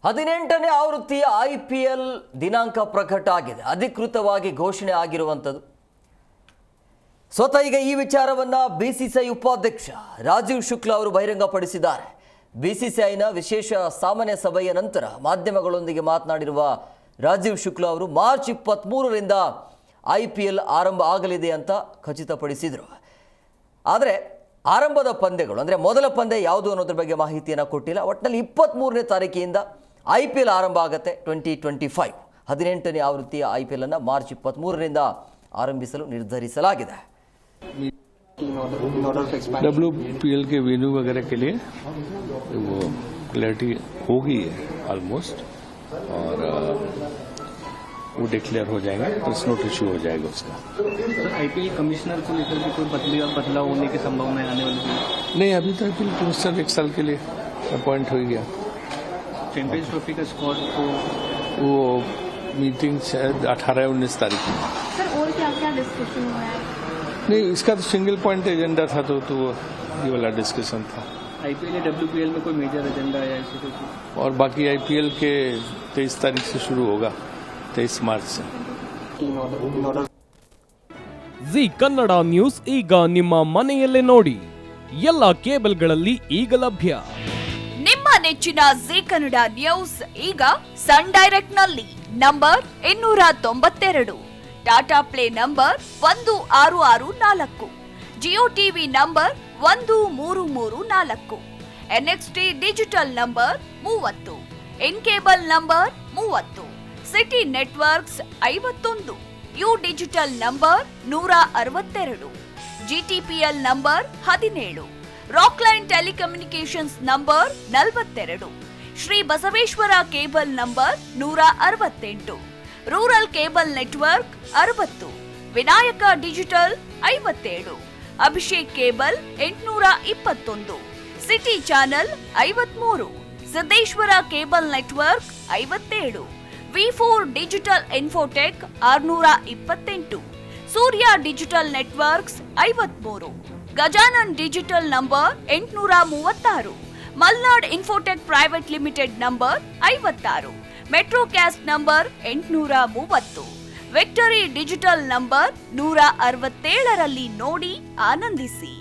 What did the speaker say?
18ನೇ ಆವೃತ್ತಿಯ IPL ದಿನಾಂಕ ಪ್ರಕಟ ಆಗಿದೆ. ಅಧಿಕೃತವಾಗಿ ಘೋಷಣೆ ಆಗಿರುವಂಥದ್ದು. ಸ್ವತಃ ಈಗ ಈ ವಿಚಾರವನ್ನು BCCI ಉಪಾಧ್ಯಕ್ಷ ರಾಜೀವ್ ಶುಕ್ಲಾ ಅವರು ಬಹಿರಂಗಪಡಿಸಿದ್ದಾರೆ. BCCIನ ವಿಶೇಷ ಸಾಮಾನ್ಯ ಸಭೆಯ ನಂತರ ಮಾಧ್ಯಮಗಳೊಂದಿಗೆ ಮಾತನಾಡಿರುವ ರಾಜೀವ್ ಶುಕ್ಲಾ ಅವರು ಮಾರ್ಚ್ 23ರಿಂದ IPL ಆರಂಭ ಆಗಲಿದೆ ಅಂತ ಖಚಿತಪಡಿಸಿದರು. ಆದರೆ ಆರಂಭದ ಪಂದ್ಯಗಳು ಅಂದರೆ ಮೊದಲ ಪಂದ್ಯ ಯಾವುದು ಅನ್ನೋದ್ರ ಬಗ್ಗೆ ಮಾಹಿತಿಯನ್ನು ಕೊಟ್ಟಿಲ್ಲ. ಒಟ್ಟಿನಲ್ಲಿ 23ನೇ ತಾರೀಕಿನಿಂದ IPL ಆರಂಭ ಆಗುತ್ತೆ. 2025 18ನೇ ಆವೃತ್ತಿಯ IPL ಅನ್ನು ಮಾರ್ಚ್ 23ರಿಂದ ಆರಂಭಿಸಲು ನಿರ್ಧರಿಸಲಾಗಿದೆ. WPL के वेन्यू वगैरह के लिए वो क्लैरिटी हो गई है ऑलमोस्ट, और वो डिक्लेयर हो जाएगा तो नोट इश्यू हो जाएगा उसका. सर, IPL कमिश्नर को लेकर भी कोई बदलाव होने की संभावना आने वाली है? नहीं, अभी तो IPL कमिश्नर 1 साल के लिए अपॉइंट हो गया. चैंपियंस ट्रॉफी का स्क्वाड को वो मीटिंग शायद 18-19 तारीख में. सर, और क्या क्या डिस्कशन हुआ है? नहीं, इसका तो सिंगल पॉइंट एजेंडा था, तो ये वाला डिस्कशन था. IPL या WPL में कोई मेजर एजेंडा है ऐसे कुछ? और बाकी IPL के 23 तारीख से शुरू होगा, 23 मार्च से. ಜಿ ಕನ್ನಡ ನ್ಯೂಸ್ ಈಗ ನಿಮ್ಮ ಮನೆಯಲ್ಲೇ ನೋಡಿ. ಎಲ್ಲ ಕೇಬಲ್ಗಳಲ್ಲಿ ಈಗ ಲಭ್ಯ. ನಿಮ್ಮ ನೆಚ್ಚಿನ ಜಿ ಕನ್ನಡ ನ್ಯೂಸ್ ಈಗ ಸನ್ ಡೈರೆಕ್ಟ್ ನಲ್ಲಿ number 292, Tata play number 1664, Jio TV number 1334, NXT digital number 30, in cable number 30, city networks 51, U digital number 162, GTPL number 17, Rockline telecommunications number 42, Shri Basaveshwara cable number 168, rural cable network 60, Vinayaka digital 57, Abhishek cable 821, city channel 53, Siddeshwara cable network 57, V4 digital Infotech 628, Surya digital networks 53, Gajanan digital number 836, Malnad Infotech private limited number 56, Metrocast number 830, Victory digital number 167ರಲ್ಲಿ ನೋಡಿ ಆನಂದಿಸಿ.